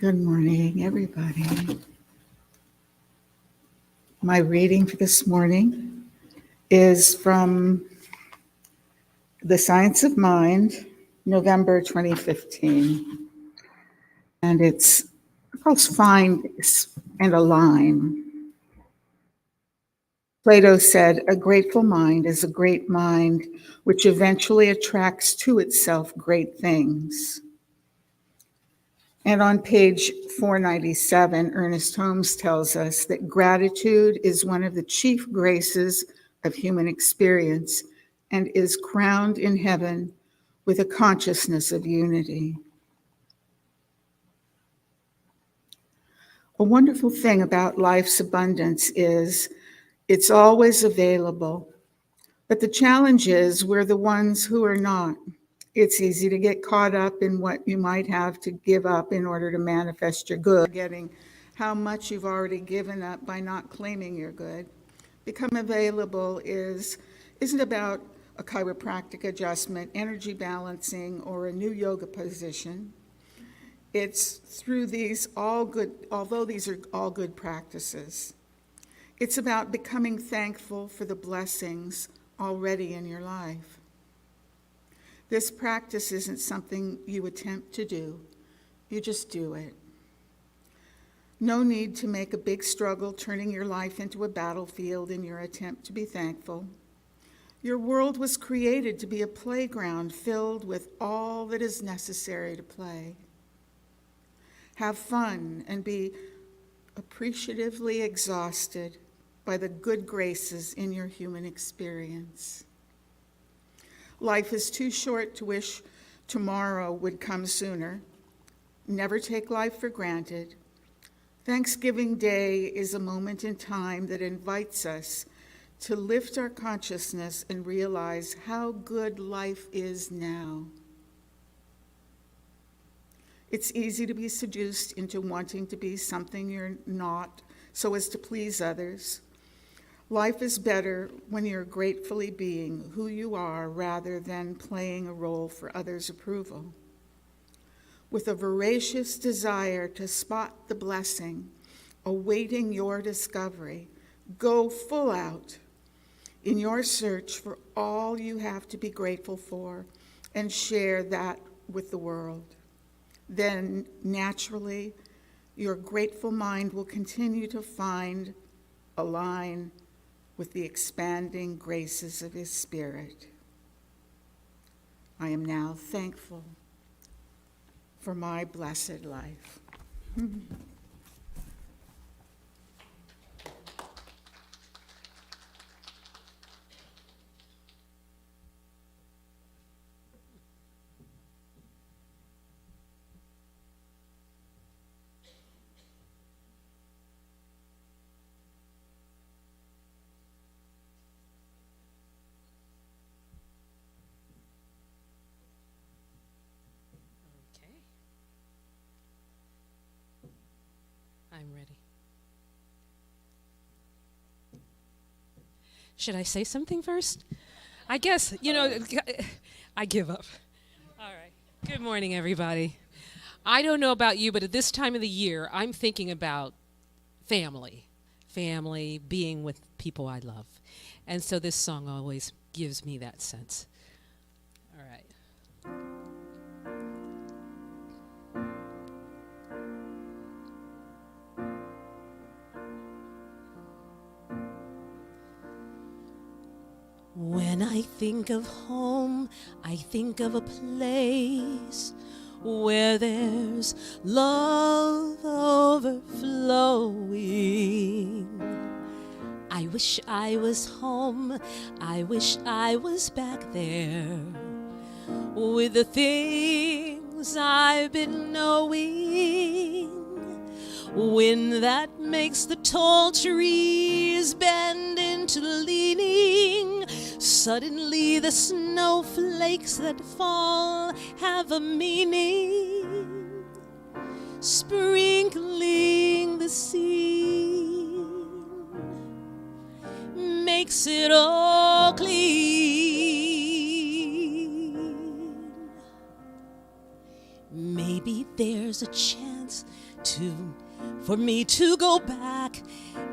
Good morning, everybody. My reading for this morning is from The Science of Mind, November 2015. And it's called Find and Align. Plato said, "A grateful mind is a great mind which eventually attracts to itself great things." And on page 497, Ernest Holmes tells us that gratitude is one of the chief graces of human experience and is crowned in heaven with a consciousness of unity. A wonderful thing about life's abundance is it's always available, but the challenge is we're the ones who are not. It's easy to get caught up in what you might have to give up in order to manifest your good, forgetting how much you've already given up by not claiming your good. Become available isn't about a chiropractic adjustment, energy balancing, or a new yoga position. It's through these all good, although these are all good practices. It's about becoming thankful for the blessings already in your life. This practice isn't something you attempt to do, you just do it. No need to make a big struggle turning your life into a battlefield in your attempt to be thankful. Your world was created to be a playground filled with all that is necessary to play. Have fun and be appreciatively exhausted by the good graces in your human experience. Life is too short to wish tomorrow would come sooner. Never take life for granted. Thanksgiving Day is a moment in time that invites us to lift our consciousness and realize how good life is now. It's easy to be seduced into wanting to be something you're not so as to please others. Life is better when you're gratefully being who you are rather than playing a role for others' approval. With a voracious desire to spot the blessing awaiting your discovery, go full out in your search for all you have to be grateful for and share that with the world. Then, naturally, your grateful mind will continue to find, align with the expanding graces of His Spirit. I am now thankful for my blessed life. I'm ready. Should I say something first? I guess, I give up. All right. Good morning, everybody. I don't know about you, but at this time of the year, I'm thinking about family, being with people I love. And so this song always gives me that sense. All right. When I think of home, I think of a place where there's love overflowing. I wish I was home, I wish I was back there with the things I've been knowing. Wind that makes the tall trees bend into leaning. Suddenly the snowflakes that fall have a meaning, sprinkling the scene makes it all clean. Maybe there's a chance to for me to go back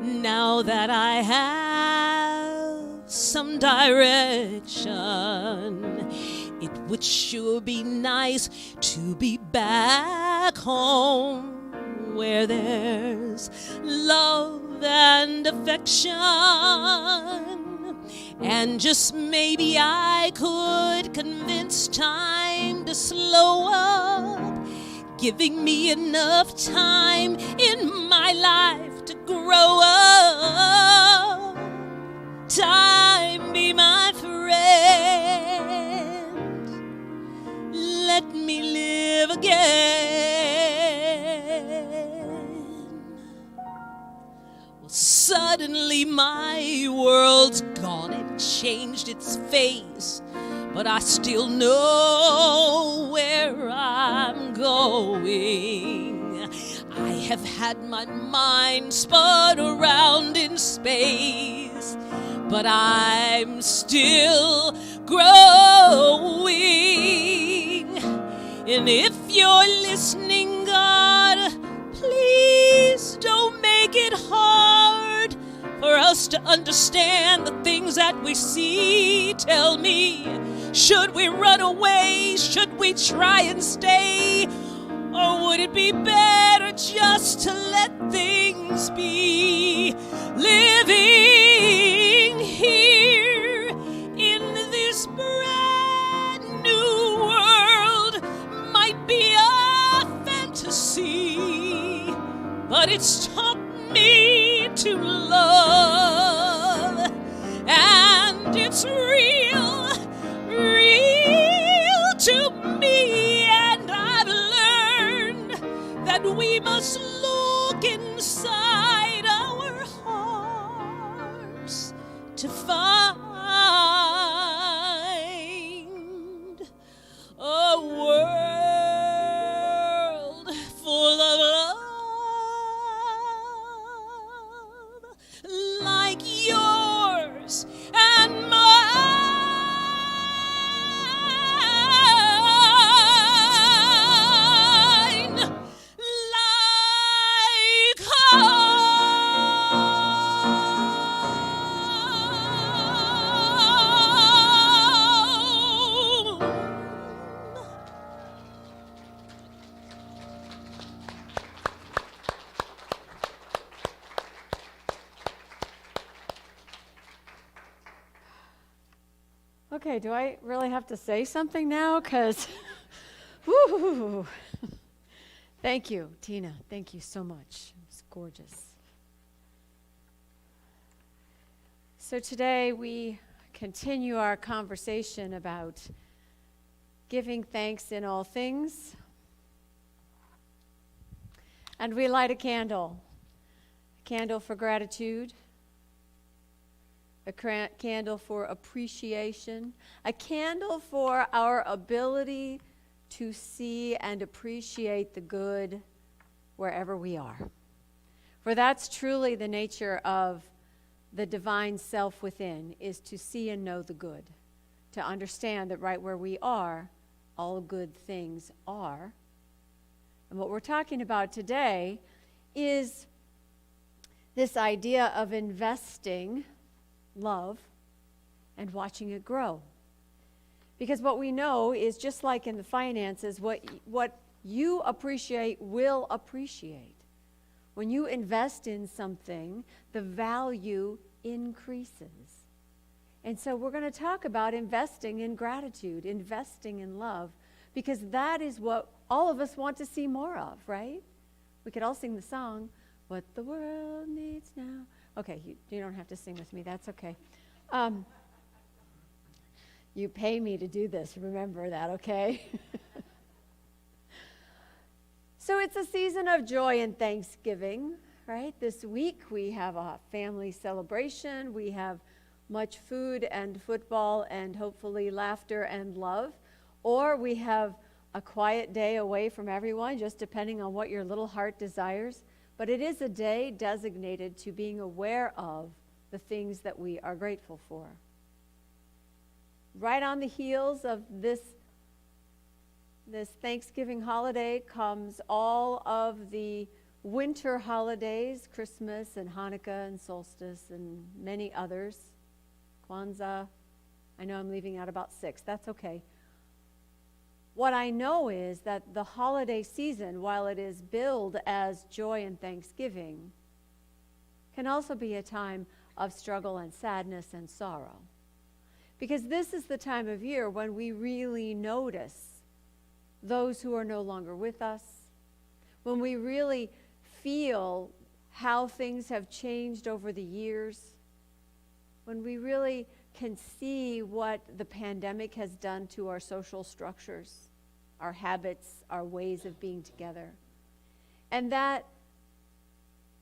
now that I have some direction. It would sure be nice to be back home where there's love and affection. And just maybe I could convince time to slow up, giving me enough time in my life to grow up. Time be my friend, let me live again. Well, suddenly my world's gone and changed its face, but I still know where I'm going. I have had my mind spun around in space, but I'm still growing. And if you're listening, God, please don't make it hard for us to understand the things that we see. Tell me, should we run away? Should we try and stay? Or would it be better just to let things be? Living here in this brand new world might be a fantasy, but it's taught me to love, and it's real to me. And I've learned that we must look inside our hearts to find a world full of love like yours and mine. Okay, do I really have to say something now? Because, woo! Thank you, Tina. Thank you so much. It's gorgeous. So today we continue our conversation about giving thanks in all things. And we light a candle for gratitude, a candle for appreciation, a candle for our ability to see and appreciate the good wherever we are. For that's truly the nature of the divine self within, is to see and know the good, to understand that right where we are, all good things are. And what we're talking about today is this idea of investing love and watching it grow. Because what we know is, just like in the finances, what you appreciate will appreciate. When you invest in something, the value increases. And so we're going to talk about investing in gratitude, investing in love, because that is what all of us want to see more of, right? We could all sing the song, "What the World Needs Now." Okay, you don't have to sing with me. That's okay. You pay me to do this. Remember that, okay? So it's a season of joy and thanksgiving, right? This week we have a family celebration. We have much food and football and hopefully laughter and love. Or we have a quiet day away from everyone, just depending on what your little heart desires. But it is a day designated to being aware of the things that we are grateful for. Right on the heels of this Thanksgiving holiday comes all of the winter holidays, Christmas and Hanukkah and solstice and many others, Kwanzaa. I know I'm leaving out about 6. That's okay. What I know is that the holiday season, while it is billed as joy and thanksgiving, can also be a time of struggle and sadness and sorrow. Because this is the time of year when we really notice those who are no longer with us, when we really feel how things have changed over the years, when we really can see what the pandemic has done to our social structures, our habits, our ways of being together. And that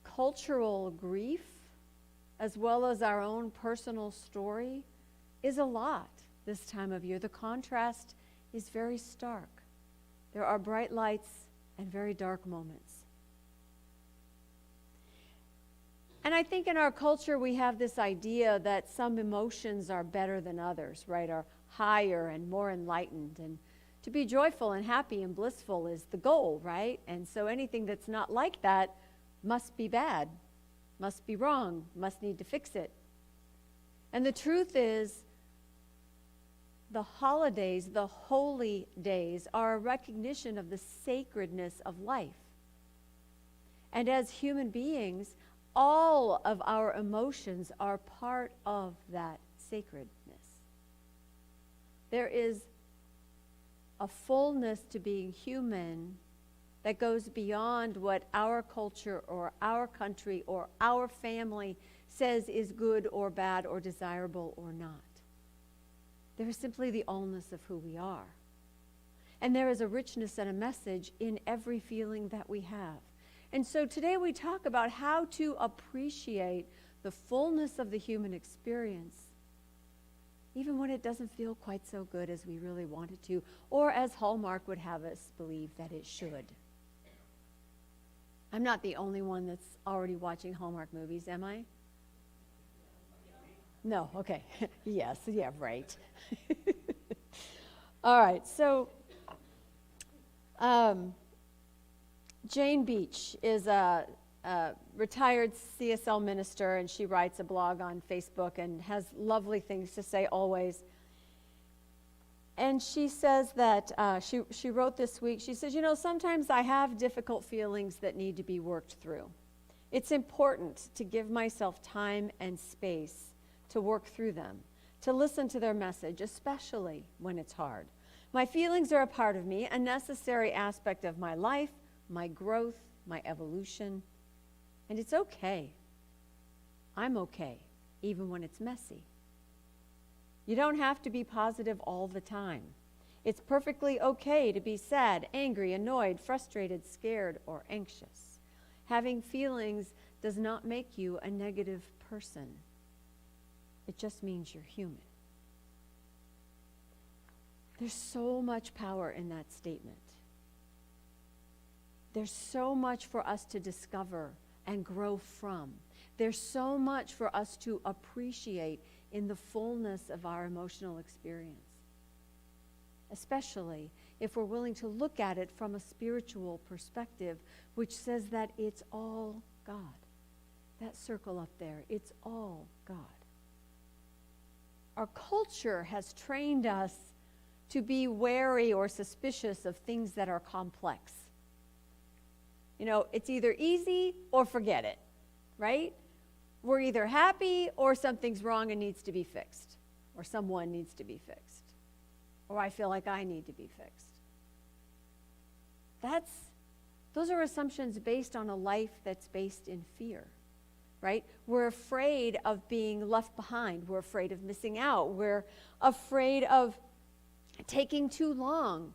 cultural grief, as well as our own personal story, is a lot this time of year. The contrast is very stark. There are bright lights and very dark moments. And I think in our culture we have this idea that some emotions are better than others, right? Are higher and more enlightened. And to be joyful and happy and blissful is the goal, right? And so anything that's not like that must be bad, must be wrong, must need to fix it. And the truth is, the holidays, the holy days, are a recognition of the sacredness of life. And as human beings, all of our emotions are part of that sacredness. There is a fullness to being human that goes beyond what our culture or our country or our family says is good or bad or desirable or not. There is simply the allness of who we are. And there is a richness and a message in every feeling that we have. And so today we talk about how to appreciate the fullness of the human experience, even when it doesn't feel quite so good as we really want it to, or as Hallmark would have us believe that it should. I'm not the only one that's already watching Hallmark movies, am I? No, okay. Yes, yeah, right. All right, so Jane Beach is a retired CSL minister, and she writes a blog on Facebook and has lovely things to say always. And she says that, she wrote this week, she says, sometimes I have difficult feelings that need to be worked through. It's important to give myself time and space to work through them, to listen to their message, especially when it's hard. My feelings are a part of me, a necessary aspect of my life, my growth, my evolution, and it's okay. I'm okay, even when it's messy. You don't have to be positive all the time. It's perfectly okay to be sad, angry, annoyed, frustrated, scared, or anxious. Having feelings does not make you a negative person. It just means you're human. There's so much power in that statement. There's so much for us to discover and grow from. There's so much for us to appreciate in the fullness of our emotional experience, especially if we're willing to look at it from a spiritual perspective, which says that it's all God. That circle up there, it's all God. Our culture has trained us to be wary or suspicious of things that are complex. It's either easy or forget it, right? We're either happy or something's wrong and needs to be fixed, or someone needs to be fixed, or I feel like I need to be fixed. Those are assumptions based on a life that's based in fear, right? We're afraid of being left behind. We're afraid of missing out. We're afraid of taking too long.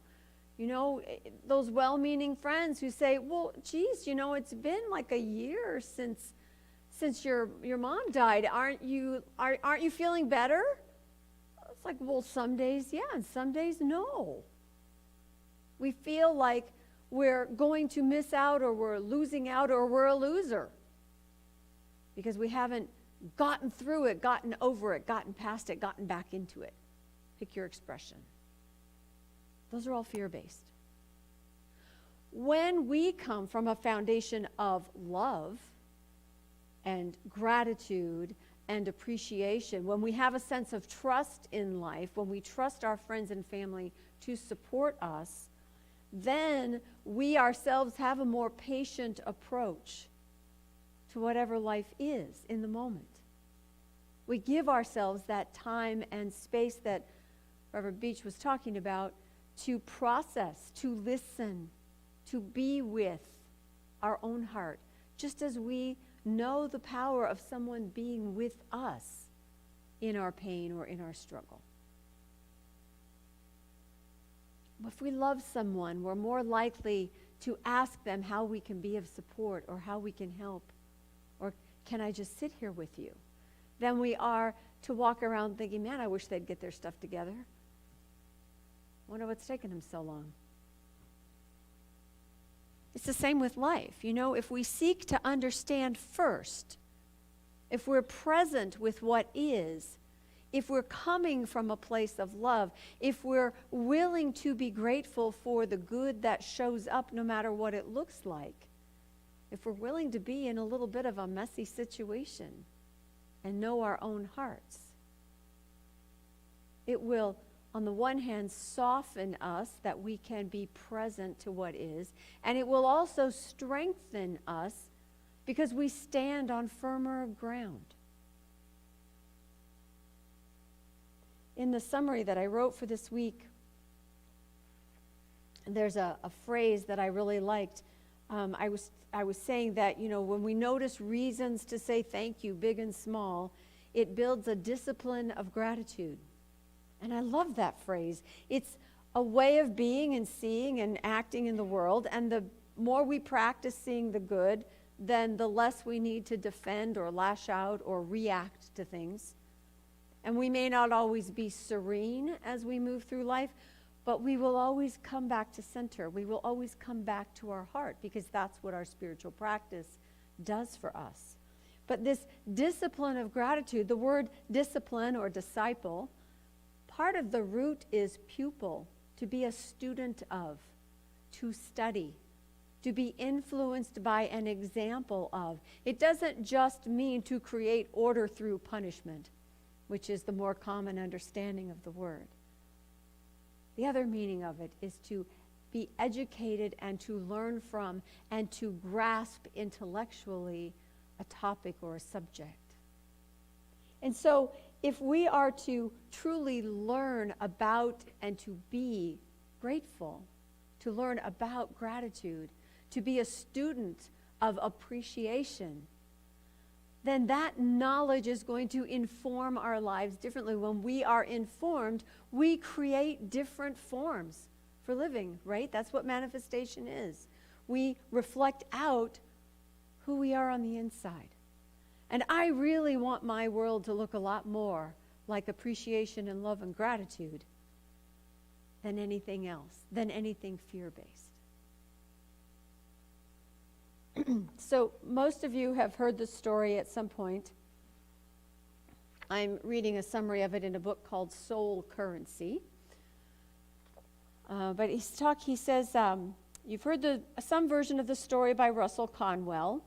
Those well-meaning friends who say, well, geez, it's been like a year since your mom died. Aren't you feeling better? It's like, well, some days, yeah, and some days, no. We feel like we're going to miss out, or we're losing out, or we're a loser because we haven't gotten through it, gotten over it, gotten past it, gotten back into it. Pick your expression. Those are all fear-based. when we come from a foundation of love and gratitude and appreciation, when we have a sense of trust in life, when we trust our friends and family to support us, then we ourselves have a more patient approach to whatever life is in the moment. We give ourselves that time and space that Reverend Beach was talking about to process, to listen, to be with our own heart, just as we know the power of someone being with us in our pain or in our struggle. If we love someone, we're more likely to ask them how we can be of support or how we can help, or can I just sit here with you, than we are to walk around thinking, man, I wish they'd get their stuff together. Wonder what's taking them so long. It's the same with life. You know, if we seek to understand first, if we're present with what is, if we're coming from a place of love, if we're willing to be grateful for the good that shows up no matter what it looks like, if we're willing to be in a little bit of a messy situation and know our own hearts, it will, on the one hand, soften us that we can be present to what is, and it will also strengthen us because we stand on firmer ground. In the summary that I wrote for this week, there's a phrase that I really liked. I was saying that, you know, when we notice reasons to say thank you, big and small, it builds a discipline of gratitude. And I love that phrase. It's a way of being and seeing and acting in the world, and the more we practice seeing the good, then the less we need to defend or lash out or react to things. And we may not always be serene as we move through life, but we will always come back to center. We will always come back to our heart, because that's what our spiritual practice does for us. But this discipline of gratitude, the word discipline or disciple, part of the root is pupil, to be a student of, to study, to be influenced by an example of. It doesn't just mean to create order through punishment, which is the more common understanding of the word. The other meaning of it is to be educated and to learn from and to grasp intellectually a topic or a subject. And so if we are to truly learn about and to be grateful, to learn about gratitude, to be a student of appreciation, then that knowledge is going to inform our lives differently. When we are informed, we create different forms for living, right? That's what manifestation is. We reflect out who we are on the inside. And I really want my world to look a lot more like appreciation and love and gratitude than anything else, than anything fear-based. So most of you have heard this story at some point. I'm reading a summary of it in a book called Soul Currency. But he says, you've heard some version of the story by Russell Conwell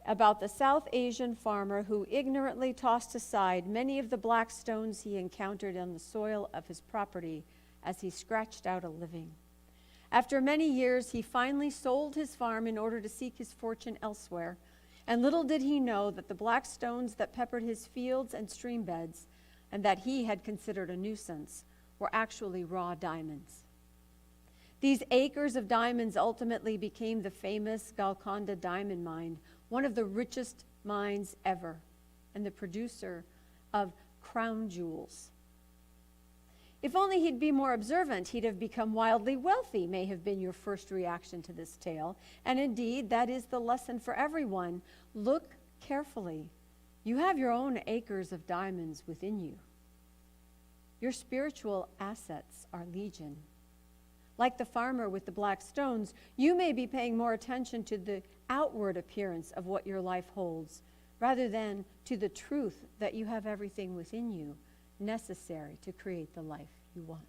about the South Asian farmer who ignorantly tossed aside many of the black stones he encountered on the soil of his property as he scratched out a living. After many years, he finally sold his farm in order to seek his fortune elsewhere, and little did he know that the black stones that peppered his fields and stream beds, and that he had considered a nuisance, were actually raw diamonds. These acres of diamonds ultimately became the famous Golconda diamond mine, one of the richest mines ever, and the producer of crown jewels. If only he'd be more observant, he'd have become wildly wealthy, may have been your first reaction to this tale. And indeed, that is the lesson for everyone. Look carefully. You have your own acres of diamonds within you. Your spiritual assets are legion. Like the farmer with the black stones, you may be paying more attention to the outward appearance of what your life holds, rather than to the truth that you have everything within you necessary to create the life you want.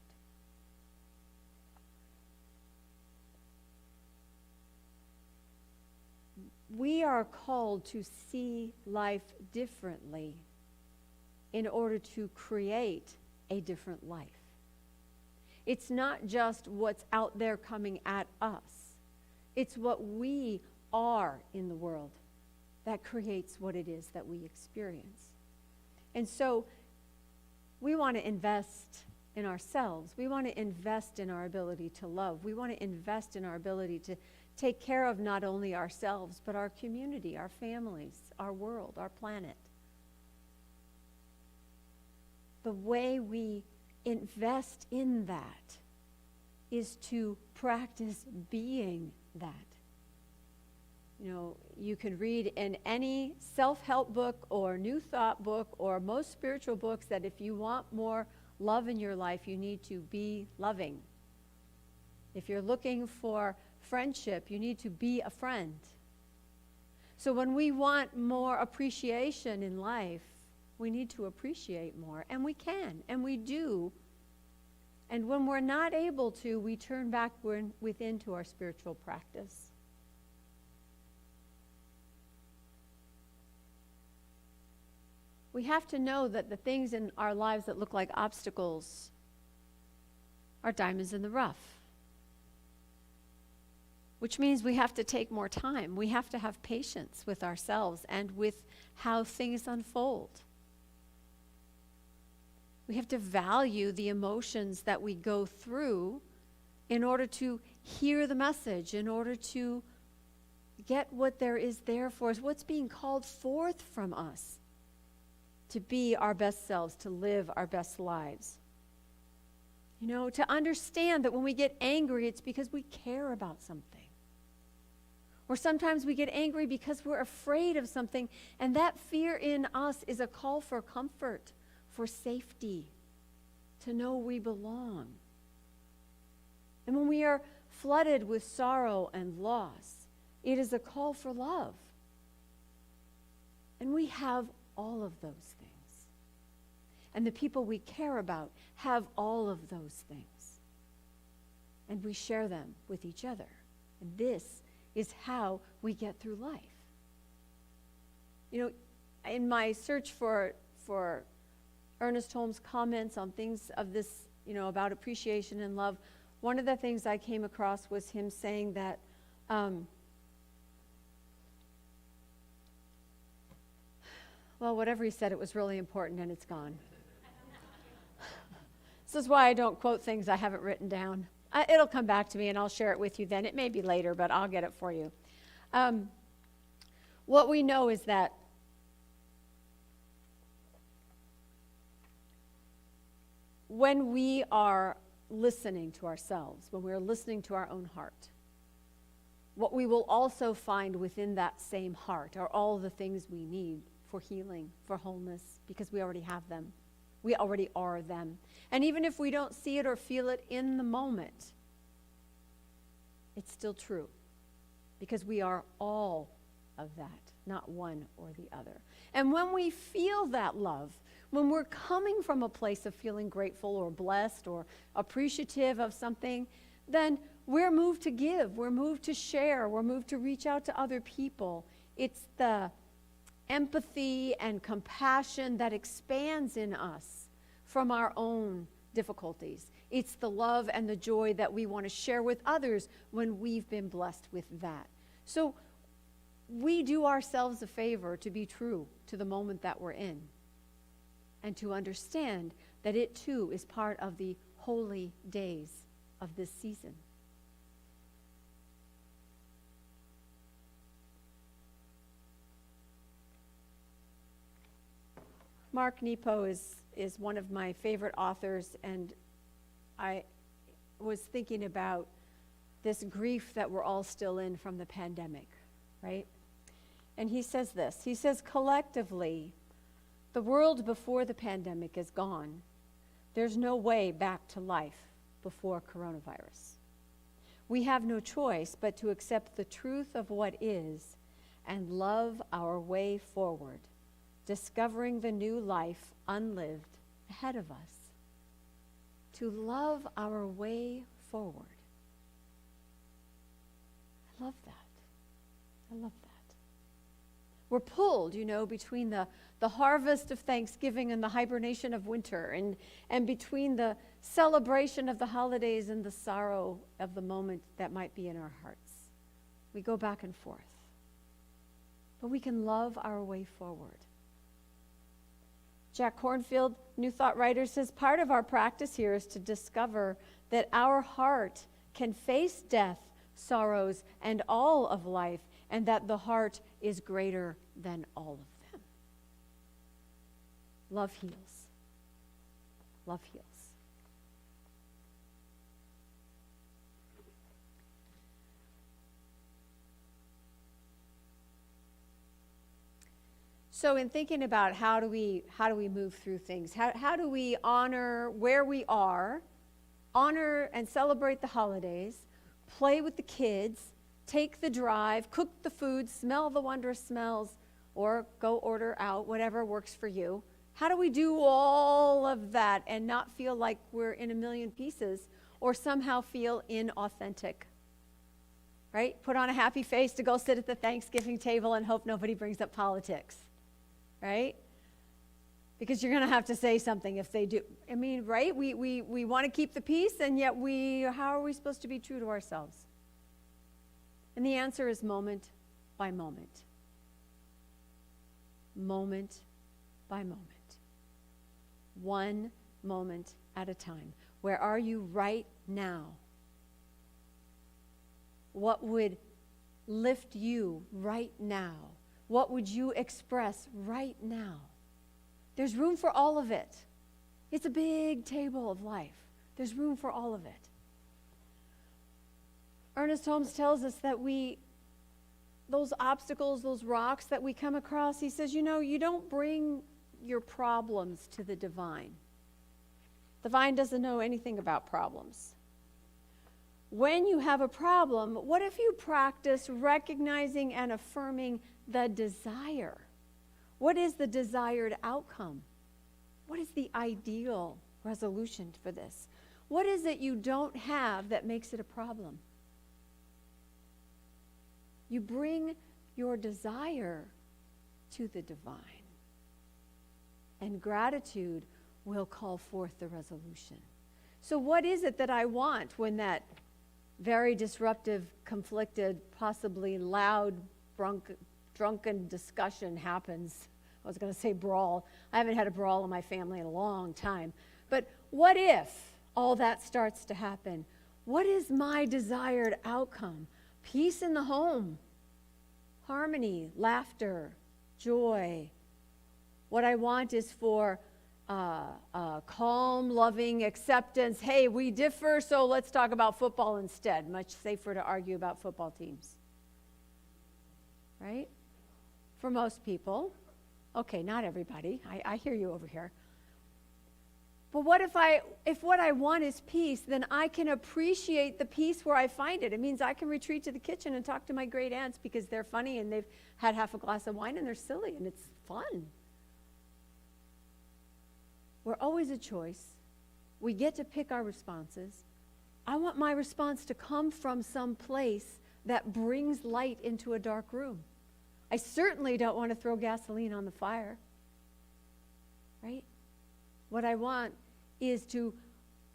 we are called to see life differently in order to create a different life. It's not just what's out there coming at us. It's what we are in the world that creates what it is that we experience. And so we want to invest in ourselves. We want to invest in our ability to love. We want to invest in our ability to take care of not only ourselves, but our community, our families, our world, our planet. The way we invest in that is to practice being that. You know, you can read in any self-help book or new thought book or most spiritual books that if you want more love in your life, you need to be loving. If you're looking for friendship, you need to be a friend. So when we want more appreciation in life, we need to appreciate more. And we can, and we do. And when we're not able to, we turn back within to our spiritual practice. We have to know that the things in our lives that look like obstacles are diamonds in the rough. Which means we have to take more time. We have to have patience with ourselves and with how things unfold. We have to value the emotions that we go through in order to hear the message, in order to get what there is there for us, what's being called forth from us to be our best selves, to live our best lives. You know, to understand that when we get angry, it's because we care about something. Or sometimes we get angry because we're afraid of something, and that fear in us is a call for comfort, for safety, to know we belong. And when we are flooded with sorrow and loss, it is a call for love. And we have all of those things. And the people we care about have all of those things. And we share them with each other. And this is how we get through life. You know, in my search for Ernest Holmes' comments on things of this, you know, about appreciation and love, one of the things I came across was him saying that well, whatever he said, it was really important and it's gone. This is why I don't quote things I haven't written down. It'll come back to me and I'll share it with you then. It may be later, but I'll get it for you. What we know is that when we are listening to ourselves, when we're listening to our own heart, what we will also find within that same heart are all the things we need for healing, for wholeness, because we already have them. We already are them. And even if we don't see it or feel it in the moment, it's still true, because we are all of that, not one or the other. And when we feel that love, when we're coming from a place of feeling grateful or blessed or appreciative of something, then we're moved to give, we're moved to share, we're moved to reach out to other people. It's the empathy and compassion that expands in us from our own difficulties. It's the love and the joy that we want to share with others when we've been blessed with that. So we do ourselves a favor to be true to the moment that we're in and to understand that it too is part of the holy days of this season. Mark Nepo is one of my favorite authors, and I was thinking about this grief that we're all still in from the pandemic, right? And he says this. He says, collectively, the world before the pandemic is gone. There's no way back to life before coronavirus. We have no choice but to accept the truth of what is and love our way forward, discovering the new life unlived ahead of us. To love our way forward. I love that. I love that. We're pulled, between the harvest of Thanksgiving and the hibernation of winter, and between the celebration of the holidays and the sorrow of the moment that might be in our hearts. We go back and forth. But we can love our way forward. Jack Kornfield, New Thought writer, says part of our practice here is to discover that our heart can face death, sorrows, and all of life, and that the heart is greater than all of them. Love heals. Love heals. So in thinking about how do we move through things, how do we honor where we are, honor and celebrate the holidays, play with the kids, take the drive, cook the food, smell the wondrous smells, or go order out, whatever works for you. How do we do all of that and not feel like we're in a million pieces or somehow feel inauthentic? Right? Put on a happy face to go sit at the Thanksgiving table and hope nobody brings up politics. Right? Because you're going to have to say something if they do. I mean, right? We want to keep the peace, and yet how are we supposed to be true to ourselves? And the answer is moment by moment. Moment by moment. One moment at a time. Where are you right now? What would lift you right now? What would you express right now? There's room for all of it. It's a big table of life. There's room for all of it. Ernest Holmes tells us that those obstacles, those rocks that we come across, he says, you don't bring your problems to the divine. The divine doesn't know anything about problems. When you have a problem, what if you practice recognizing and affirming the desire? What is the desired outcome? What is the ideal resolution for this? What is it you don't have that makes it a problem? You bring your desire to the divine, and gratitude will call forth the resolution. So what is it that I want when that very disruptive, conflicted, possibly loud, drunken discussion happens? I was going to say brawl. I haven't had a brawl in my family in a long time. But what if all that starts to happen? What is my desired outcome? Peace in the home, harmony, laughter, joy. What I want is for calm, loving acceptance. Hey, we differ, so let's talk about football instead. Much safer to argue about football teams. Right? For most people. Okay, not everybody. I hear you over here. But what if what I want is peace, then I can appreciate the peace where I find it. It means I can retreat to the kitchen and talk to my great aunts because they're funny and they've had half a glass of wine and they're silly and it's fun. We're always a choice. We get to pick our responses. I want my response to come from some place that brings light into a dark room. I certainly don't want to throw gasoline on the fire. Right? What I want is to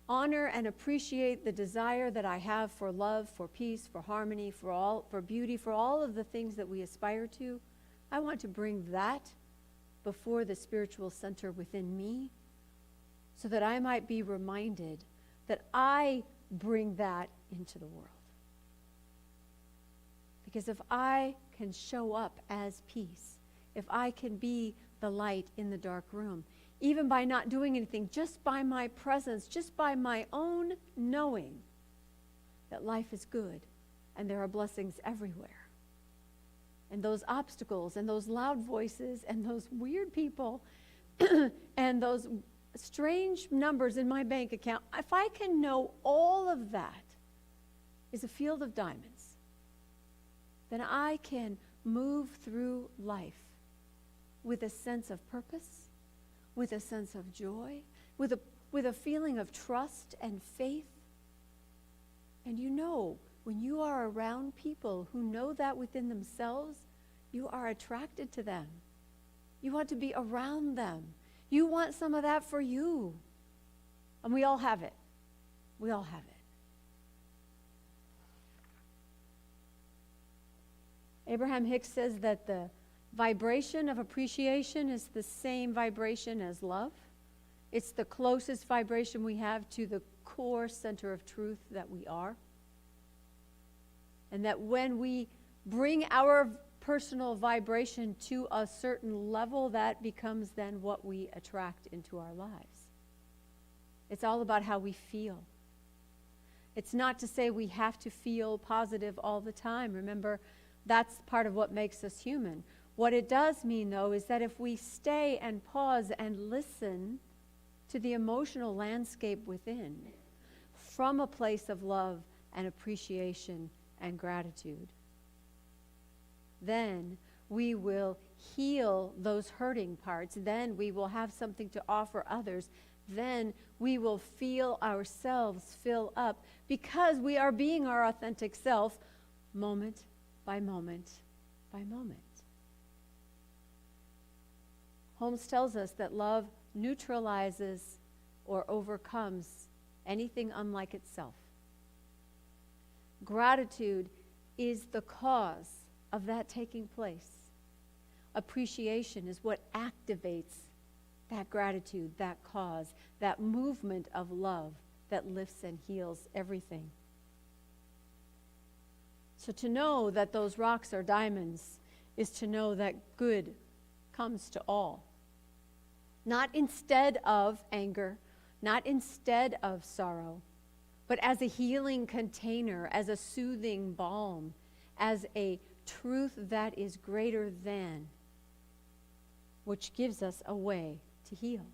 honor and appreciate the desire that I have for love, for peace, for harmony, for beauty, for all of the things that we aspire to. I want to bring that before the spiritual center within me so that I might be reminded that I bring that into the world. Because if I can show up as peace, if I can be the light in the dark room, even by not doing anything, just by my presence, just by my own knowing that life is good and there are blessings everywhere. And those obstacles and those loud voices and those weird people and those strange numbers in my bank account, if I can know all of that is a field of diamonds, then I can move through life with a sense of purpose, with a sense of joy, with a feeling of trust and faith. And when you are around people who know that within themselves, you are attracted to them. You want to be around them. You want some of that for you. And we all have it. We all have it. Abraham Hicks says that the vibration of appreciation is the same vibration as love. It's the closest vibration we have to the core center of truth that we are. And that when we bring our personal vibration to a certain level, that becomes then what we attract into our lives. It's all about how we feel. It's not to say we have to feel positive all the time. Remember, that's part of what makes us human. What it does mean, though, is that if we stay and pause and listen to the emotional landscape within from a place of love and appreciation and gratitude, then we will heal those hurting parts. Then we will have something to offer others. Then we will feel ourselves fill up because we are being our authentic self moment by moment by moment. Holmes tells us that love neutralizes or overcomes anything unlike itself. Gratitude is the cause of that taking place. Appreciation is what activates that gratitude, that cause, that movement of love that lifts and heals everything. So to know that those rocks are diamonds is to know that good comes to all. Not instead of anger, not instead of sorrow, but as a healing container, as a soothing balm, as a truth that is greater than, which gives us a way to heal.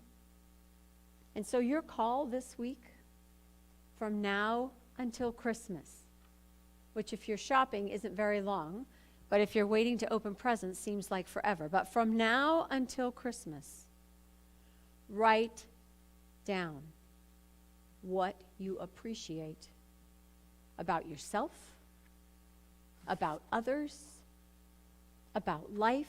And so your call this week, from now until Christmas, which if you're shopping isn't very long, but if you're waiting to open presents seems like forever. But from now until Christmas, write down what you appreciate about yourself, about others, about life,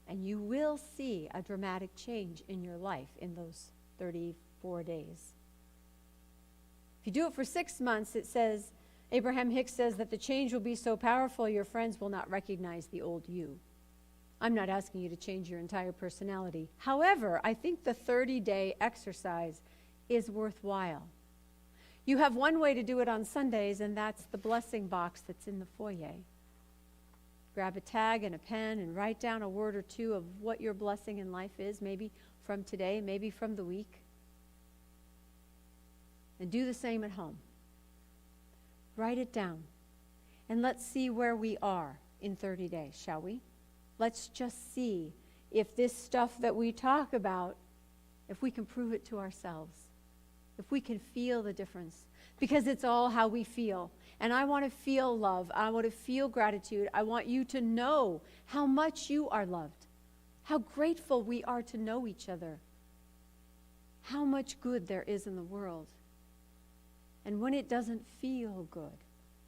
and you will see a dramatic change in your life in those 34 days. If you do it for 6 months, it says, Abraham Hicks says that the change will be so powerful your friends will not recognize the old you. I'm not asking you to change your entire personality. However, I think the 30-day exercise is worthwhile. You have one way to do it on Sundays, and that's the blessing box that's in the foyer. Grab a tag and a pen and write down a word or two of what your blessing in life is, maybe from today, maybe from the week. And do the same at home. Write it down. And let's see where we are in 30 days, shall we? Let's just see if this stuff that we talk about, if we can prove it to ourselves, if we can feel the difference. Because it's all how we feel. And I want to feel love. I want to feel gratitude. I want you to know how much you are loved, how grateful we are to know each other, how much good there is in the world. And when it doesn't feel good,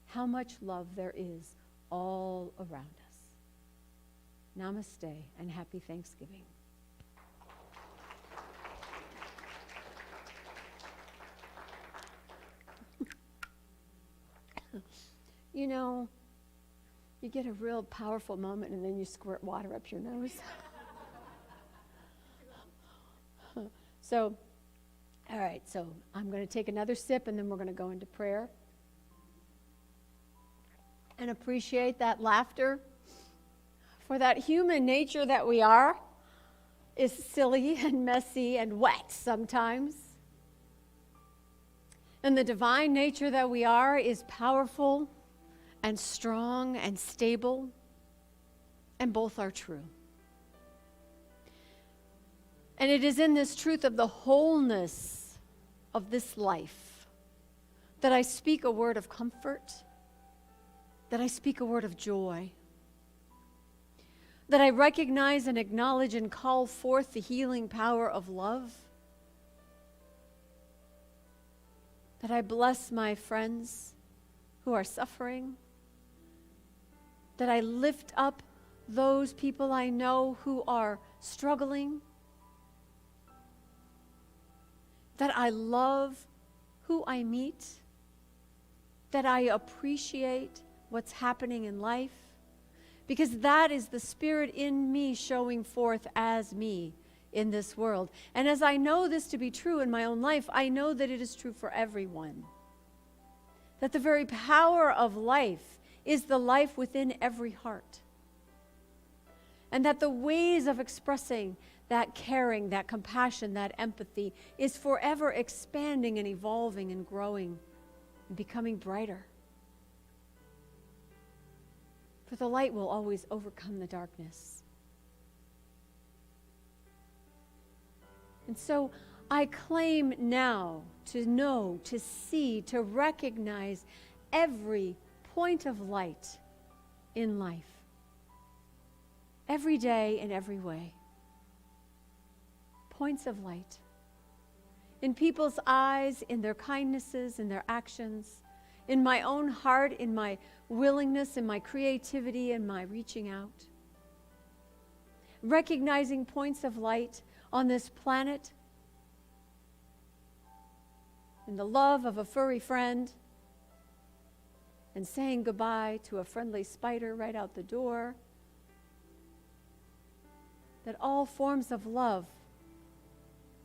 how much love there is all around us. Namaste and happy Thanksgiving. You know, you get a real powerful moment and then you squirt water up your nose. So, all right, so I'm going to take another sip and then we're going to go into prayer. And appreciate that laughter. For that human nature that we are is silly and messy and wet sometimes. And the divine nature that we are is powerful and strong and stable, and both are true. And it is in this truth of the wholeness of this life that I speak a word of comfort, that I speak a word of joy, that I recognize and acknowledge and call forth the healing power of love, that I bless my friends who are suffering, that I lift up those people I know who are struggling, that I love who I meet, that I appreciate what's happening in life, because that is the Spirit in me showing forth as me in this world. And as I know this to be true in my own life, I know that it is true for everyone. That the very power of life is the life within every heart. And that the ways of expressing that caring, that compassion, that empathy is forever expanding and evolving and growing and becoming brighter. For the light will always overcome the darkness. And so I claim now to know, to see, to recognize every point of light in life. Every day in every way. Points of light. In people's eyes, in their kindnesses, in their actions, in my own heart, in my willingness, in my creativity, in my reaching out. Recognizing points of light on this planet, in the love of a furry friend, and saying goodbye to a friendly spider right out the door. That all forms of love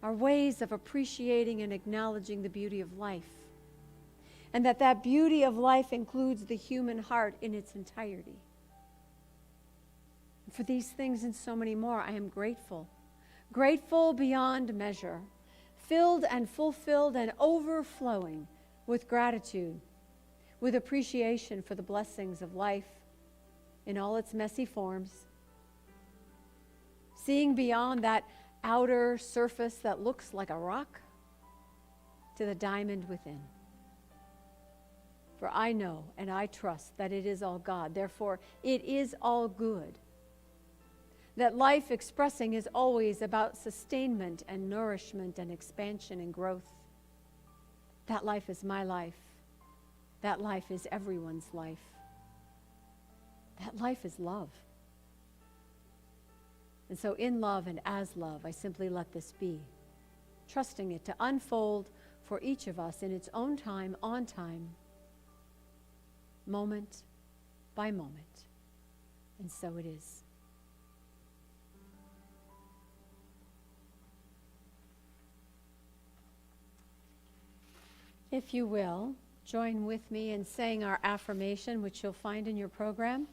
are ways of appreciating and acknowledging the beauty of life. And that beauty of life includes the human heart in its entirety. And for these things and so many more, I am grateful. Grateful beyond measure, filled and fulfilled and overflowing with gratitude, with appreciation for the blessings of life in all its messy forms. Seeing beyond that outer surface that looks like a rock to the diamond within. For I know and I trust that it is all God. Therefore, it is all good. That life expressing is always about sustainment and nourishment and expansion and growth. That life is my life. That life is everyone's life. That life is love. And so in love and as love, I simply let this be, trusting it to unfold for each of us in its own time, on time, moment by moment. And so it is. If you will, join with me in saying our affirmation, which you'll find in your program.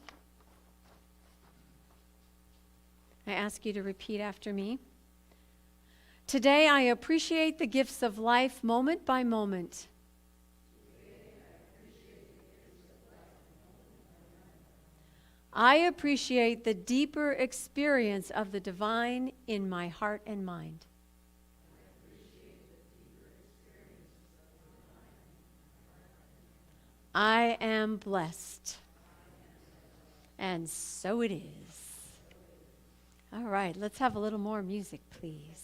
I ask you to repeat after me. Today I appreciate the gifts of life moment by moment. I appreciate the deeper experience of the divine in my heart and mind. I am blessed. And so it is. All right, let's have a little more music, please.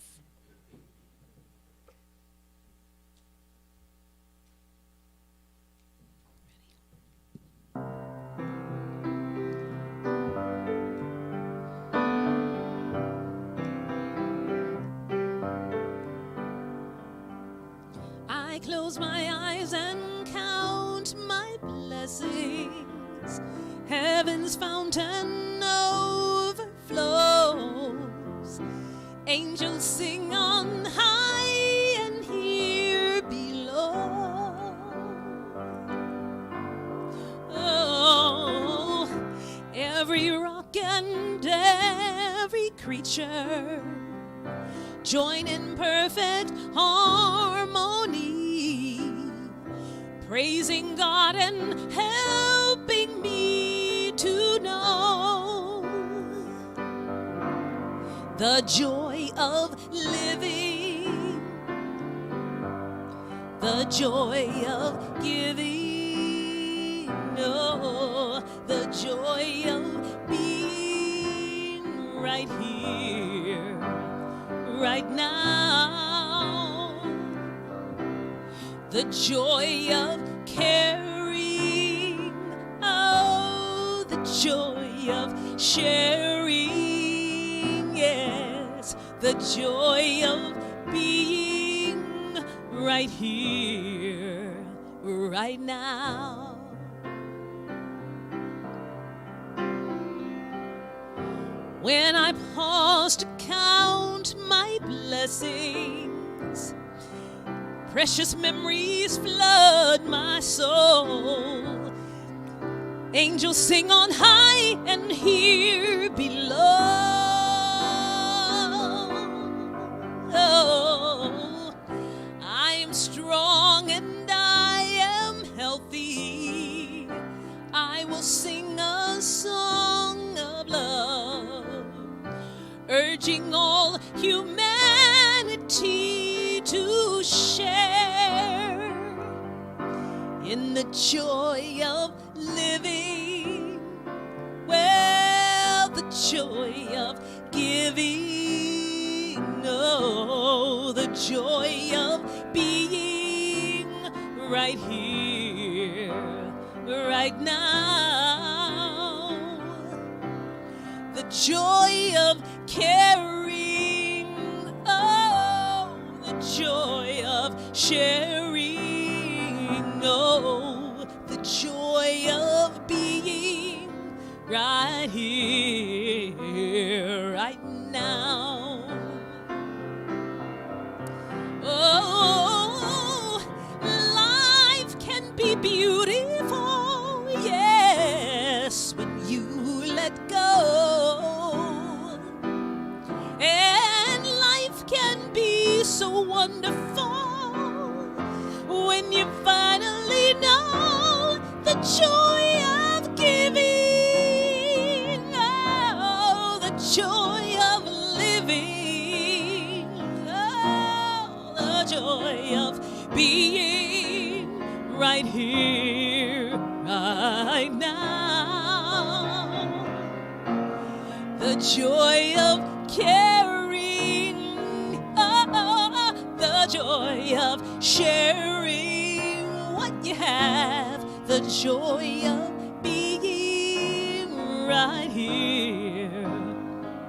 I close my eyes and count my blessings. Heaven's fountain overflows. Angels sing on high and here below. Oh, every rock and every creature join in perfect harmony, praising God and helping me to know the joy of living, the joy of giving, oh, the joy of being right here, right now, the joy of caring, oh, the joy of sharing, yes, the joy of being right here, right now. When I pause to count my blessings, precious memories flood my soul. Angels sing on high and here below. Oh, I am strong and I am healthy. I will sing a song of love, urging all humanity to share in the joy of living, well, the joy of giving, oh, the joy of being right here, right now, the joy of caring, oh, the joy of sharing, oh, the joy of being right here, right now. Oh, life can be beautiful, yes, when you let go. And life can be so wonderful when you finally know the joy of giving, oh, the joy of living, oh, the joy of being right here, right now, the joy of caring, oh, the joy of sharing what you have, the joy of being right here,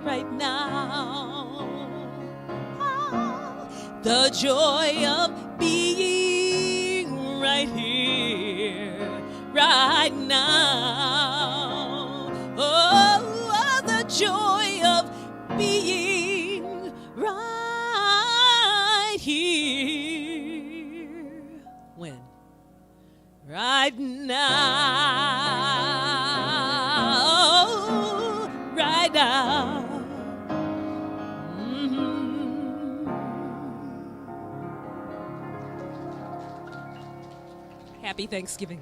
right now, the joy of being right here, right now, oh, the joy of being right here. When? Right now, right now. Happy Thanksgiving.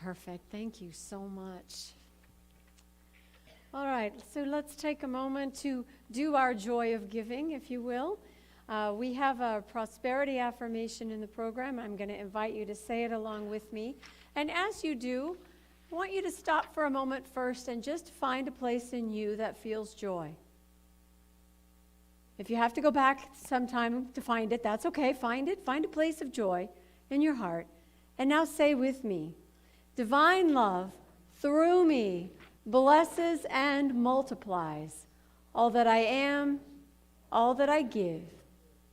Perfect. Thank you so much. All right, so let's take a moment to do our joy of giving, if you will. We have a prosperity affirmation in the program. I'm going to invite you to say it along with me. And as you do, I want you to stop for a moment first and just find a place in you that feels joy. If you have to go back sometime to find it, that's okay. Find it. Find a place of joy in your heart. And now say with me, divine love through me blesses and multiplies all that I am, all that I give,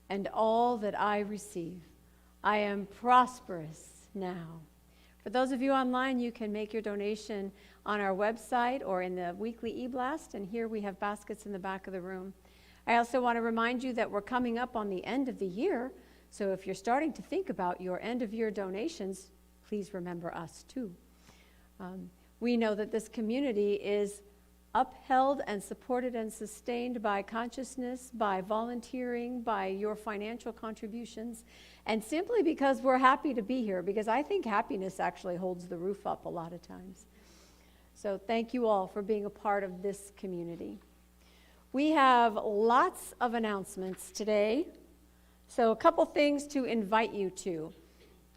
and all that I receive. I am prosperous now. For those of you online, you can make your donation on our website or in the weekly e-blast, and here we have baskets in the back of the room. I also want to remind you that we're coming up on the end of the year, so if you're starting to think about your end-of-year donations, please remember us too. We know that this community is upheld and supported and sustained by consciousness, by volunteering, by your financial contributions, and simply because we're happy to be here, because I think happiness actually holds the roof up a lot of times. So thank you all for being a part of this community. We have lots of announcements today, so a couple things to invite you to.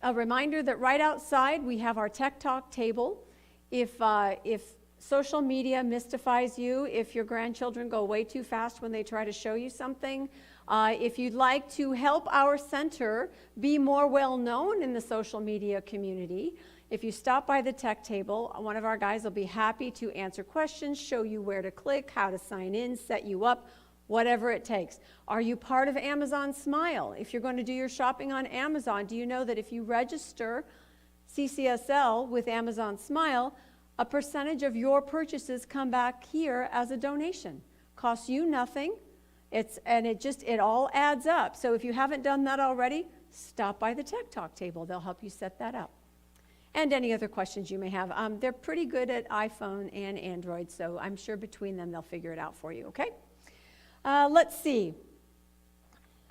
A reminder that right outside we have our Tech Talk table. If social media mystifies you, if your grandchildren go way too fast when they try to show you something, If you'd like to help our center be more well known in the social media community, if you stop by the tech table, one of our guys will be happy to answer questions, show you where to click, how to sign in, set you up, whatever it takes. Are you part of Amazon Smile? If you're going to do your shopping on Amazon, do you know that if you register CCSL with Amazon Smile, a percentage of your purchases come back here as a donation? Costs you nothing. It all adds up. So if you haven't done that already, stop by the Tech Talk table. They'll help you set that up. And any other questions you may have. They're pretty good at iPhone and Android, so I'm sure between them they'll figure it out for you, okay? Let's see.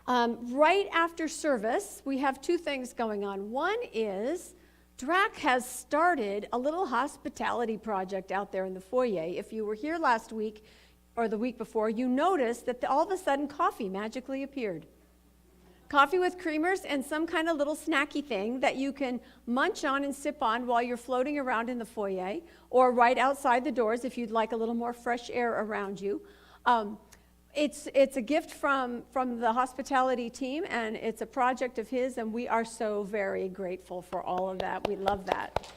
Right after service, we have two things going on. One is DRAC has started a little hospitality project out there in the foyer. If you were here last week or the week before, you noticed that all of a sudden coffee magically appeared. Coffee with creamers and some kind of little snacky thing that you can munch on and sip on while you're floating around in the foyer or right outside the doors if you'd like a little more fresh air around you. It's a gift from the hospitality team, and it's a project of his, and we are so very grateful for all of that. We love that.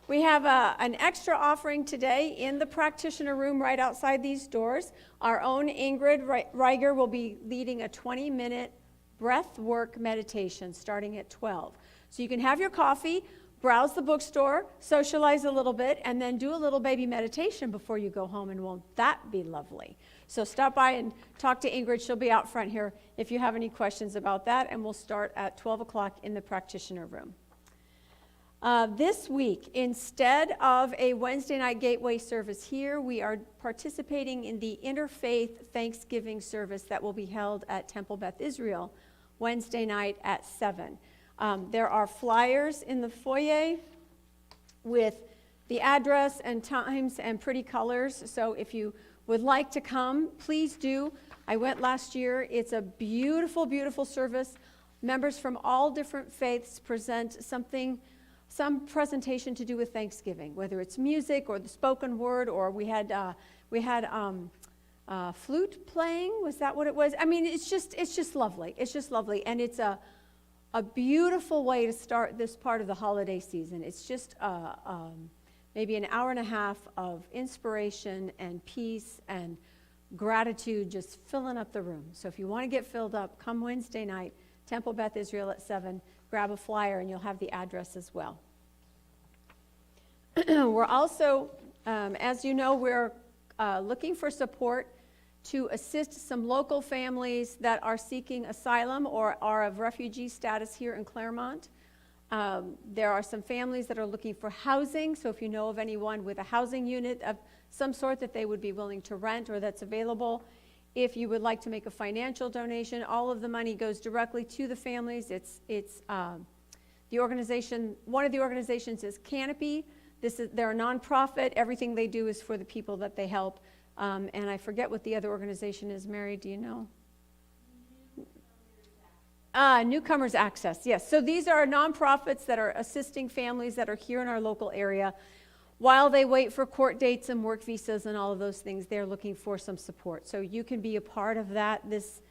We have an extra offering today in the practitioner room right outside these doors. Our own Ingrid Reiger will be leading a 20-minute breath work meditation starting at 12. So you can have your coffee, browse the bookstore, socialize a little bit, and then do a little baby meditation before you go home, and won't that be lovely? So stop by and talk to Ingrid. She'll be out front here if you have any questions about that, and we'll start at 12 o'clock in the practitioner room. This week, instead of a Wednesday night gateway service here, we are participating in the Interfaith Thanksgiving service that will be held at Temple Beth Israel Wednesday night at 7. There are flyers in the foyer with the address and times and pretty colors. So if you would like to come, please do. I went last year. It's a beautiful, beautiful service. Members from all different faiths present some presentation to do with Thanksgiving, whether it's music or the spoken word, or we had flute playing. Was that what it was? I mean, it's just lovely. It's just lovely, and it's a beautiful way to start this part of the holiday season. It's just maybe an hour and a half of inspiration and peace and gratitude just filling up the room. So if you want to get filled up, come Wednesday night, Temple Beth Israel at 7. Grab a flyer and you'll have the address as well. We're also, as you know, we're looking for support to assist some local families that are seeking asylum or are of refugee status here in Claremont. There are some families that are looking for housing, so if you know of anyone with a housing unit of some sort that they would be willing to rent or that's available, if you would like to make a financial donation, all of the money goes directly to the families. The organization, one of the organizations is Canopy. They're a nonprofit. Everything they do is for the people that they help. And I forget what the other organization is. Mary, do you know? Newcomers Access, yes. So these are nonprofits that are assisting families that are here in our local area. While they wait for court dates and work visas and all of those things, they're looking for some support. So you can be a part of that this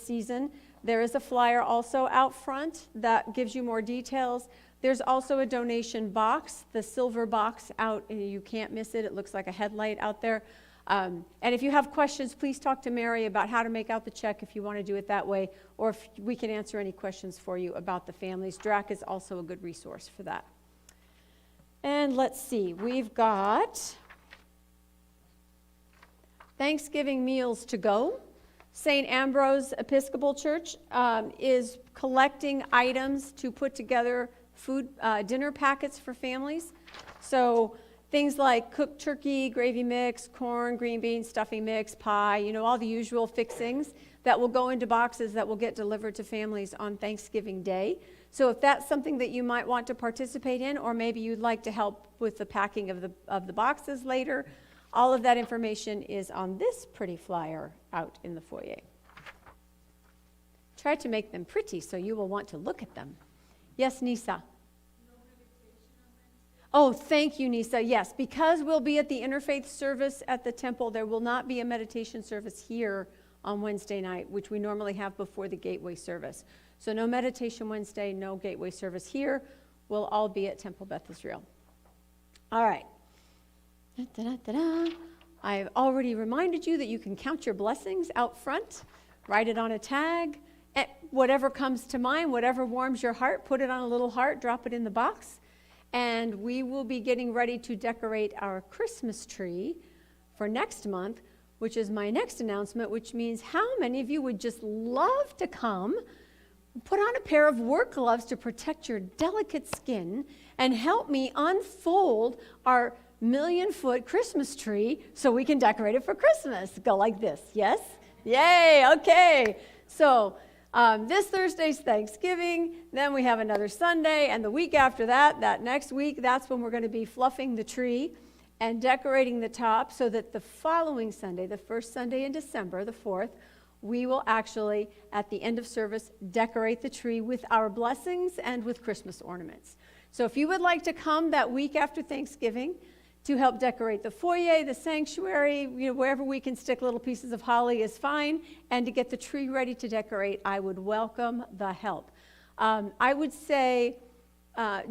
season. There is a flyer also out front that gives you more details. There's also a donation box, the silver box out. You can't miss it. It looks like a headlight out there. And if you have questions, please talk to Mary about how to make out the check if you want to do it that way, or if we can answer any questions for you about the families. DRAC is also a good resource for that. And let's see, we've got Thanksgiving meals to go. St. Ambrose Episcopal Church is collecting items to put together food dinner packets for families. So things like cooked turkey, gravy mix, corn, green beans, stuffing mix, pie, all the usual fixings that will go into boxes that will get delivered to families on Thanksgiving Day. So if that's something that you might want to participate in, or maybe you'd like to help with the packing of the boxes later, all of that information is on this pretty flyer out in the foyer. Try to make them pretty so you will want to look at them. Yes, Nisa? Oh, thank you, Nisa. Yes, because we'll be at the interfaith service at the temple, there will not be a meditation service here on Wednesday night, which we normally have before the Gateway service. So no meditation Wednesday, no Gateway service here. We'll all be at Temple Beth Israel. All right. Da-da-da-da-da. I've already reminded you that you can count your blessings out front, write it on a tag. Whatever comes to mind, whatever warms your heart, put it on a little heart, drop it in the box. And we will be getting ready to decorate our Christmas tree for next month, which is my next announcement, which means how many of you would just love to come, put on a pair of work gloves to protect your delicate skin, and help me unfold our 1,000,000-foot Christmas tree so we can decorate it for Christmas. Go like this, yes? Yay, okay. So this Thursday's Thanksgiving, then we have another Sunday, and the week after that, that next week, that's when we're going to be fluffing the tree and decorating the top so that the following Sunday, the first Sunday in December, the 4th, we will actually, at the end of service, decorate the tree with our blessings and with Christmas ornaments. So if you would like to come that week after Thanksgiving to help decorate the foyer, the sanctuary, wherever we can stick little pieces of holly is fine, and to get the tree ready to decorate, I would welcome the help. I would say,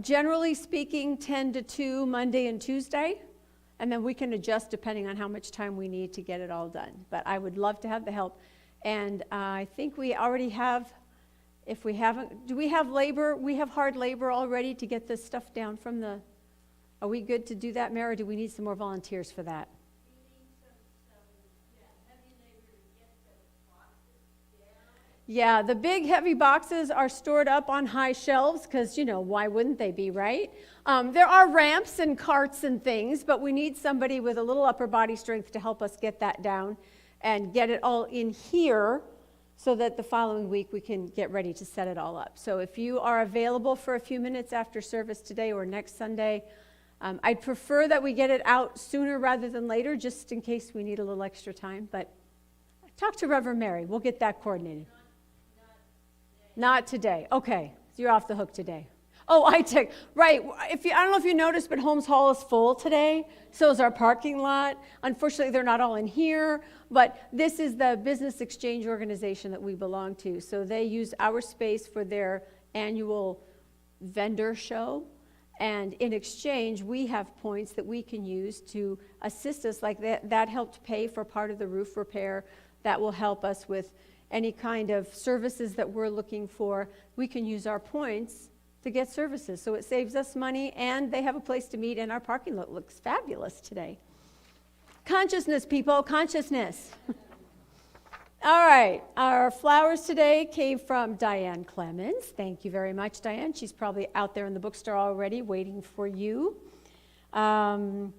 generally speaking, 10 to 2 Monday and Tuesday, and then we can adjust depending on how much time we need to get it all done. But I would love to have the help. And I think we already have, if we haven't, do we have labor? We have hard labor already to get this stuff down from the, are we good to do that, Mary, or do we need some more volunteers for that? Yeah, the big heavy boxes are stored up on high shelves because, why wouldn't they be, right? There are ramps and carts and things, but we need somebody with a little upper body strength to help us get that down and get it all in here so that the following week we can get ready to set it all up. So if you are available for a few minutes after service today or next Sunday, I'd prefer that we get it out sooner rather than later, just in case we need a little extra time. But talk to Reverend Mary. We'll get that coordinated. Not today. Okay, so you're off the hook today. Oh, iTech, right. I don't know if you noticed, but Holmes Hall is full today. So is our parking lot. Unfortunately, they're not all in here, but this is the business exchange organization that we belong to. So they use our space for their annual vendor show. And in exchange, we have points that we can use to assist us. Like that helped pay for part of the roof repair. That will help us with any kind of services that we're looking for. We can use our points to get services. So it saves us money, and they have a place to meet, and our parking lot looks fabulous today. Consciousness, people, consciousness. All right, our flowers today came from Diane Clemens. Thank you very much, Diane. She's probably out there in the bookstore already waiting for you. Let's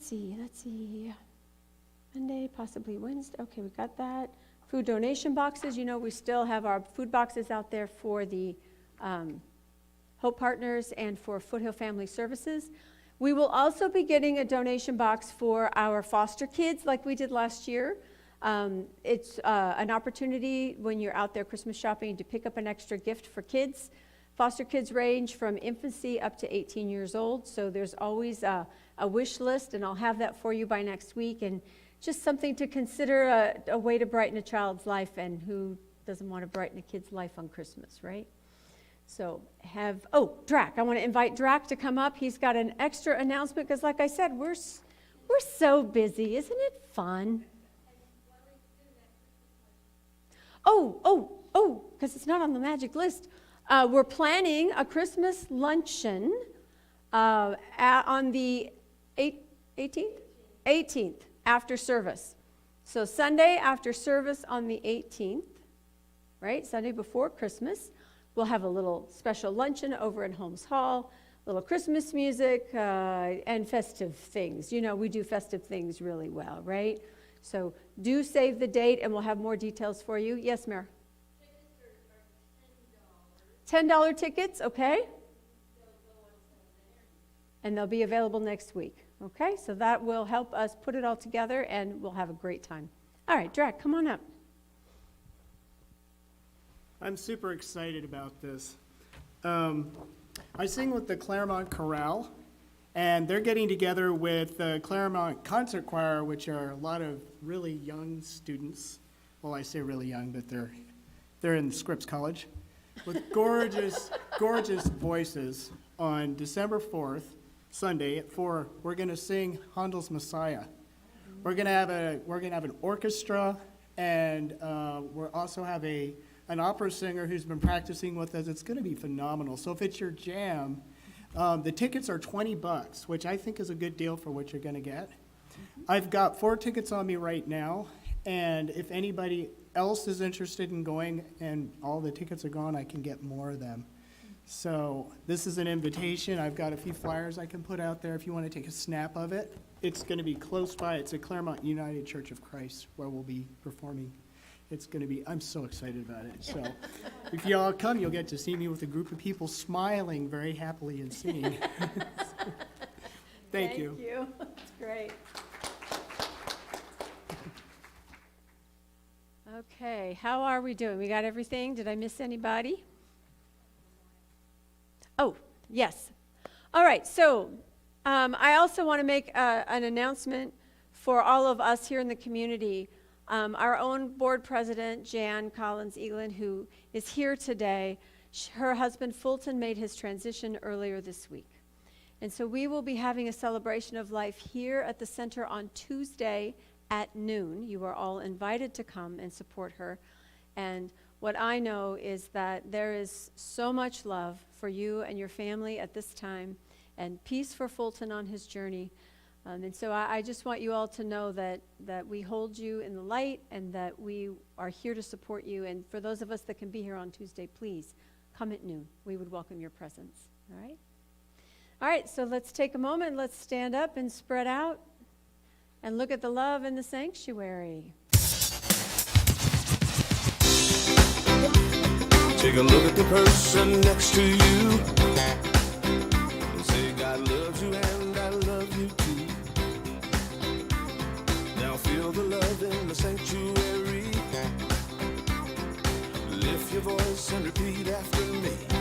see. Monday, possibly Wednesday. Okay, we got that. Food donation boxes. We still have our food boxes out there for the Hope Partners and for Foothill Family Services. We will also be getting a donation box for our foster kids like we did last year. It's an opportunity when you're out there Christmas shopping to pick up an extra gift for kids. Foster kids range from infancy up to 18 years old, so there's always a wish list, and I'll have that for you by next week. And just something to consider, a way to brighten a child's life, and who doesn't want to brighten a kid's life on Christmas, right? So Drac. I want to invite Drac to come up. He's got an extra announcement because, like I said, we're so busy. Isn't it fun? Because it's not on the magic list. We're planning a Christmas luncheon on the 18th after service. So Sunday after service on the 18th, right? Sunday before Christmas. We'll have a little special luncheon over in Holmes Hall, little Christmas music, and festive things. We do festive things really well, right? So do save the date, and we'll have more details for you. Yes, Mayor? $10 tickets, okay? And they'll be available next week, okay? So that will help us put it all together, and we'll have a great time. All right, Drac, come on up. I'm super excited about this. I sing with the Claremont Chorale, and they're getting together with the Claremont Concert Choir, which are a lot of really young students. Well, I say really young, but they're in Scripps College, with gorgeous, gorgeous voices. On December 4th, Sunday at 4, we're going to sing Handel's Messiah. We're going to have an orchestra, and we'll also have an opera singer who's been practicing with us. It's going to be phenomenal. So if it's your jam, the tickets are $20, which I think is a good deal for what you're going to get. I've got 4 tickets on me right now, and if anybody else is interested in going and all the tickets are gone, I can get more of them. So this is an invitation. I've got a few flyers I can put out there if you want to take a snap of it. It's going to be close by. It's at Claremont United Church of Christ where we'll be performing. It's going to be, I'm so excited about it. So if you all come, you'll get to see me with a group of people smiling very happily and singing. Thank you. Thank you. That's great. Okay, how are we doing? We got everything? Did I miss anybody? Oh, yes. All right, so I also want to make an announcement for all of us here in the community. Our own board president, Jan Collins-Eaglin, who is here today, her husband Fulton made his transition earlier this week. And so we will be having a celebration of life here at the center on Tuesday at noon. You are all invited to come and support her. And what I know is that there is so much love for you and your family at this time, and peace for Fulton on his journey. And so I just want you all to know that we hold you in the light and that we are here to support you. And for those of us that can be here on Tuesday, please come at noon. We would welcome your presence. All right? All right, so let's take a moment. Let's stand up and spread out and look at the love in the sanctuary. Take a look at the person next to you and say, God loves you and I love you too. Now feel the love in the sanctuary. Lift your voice and repeat after me.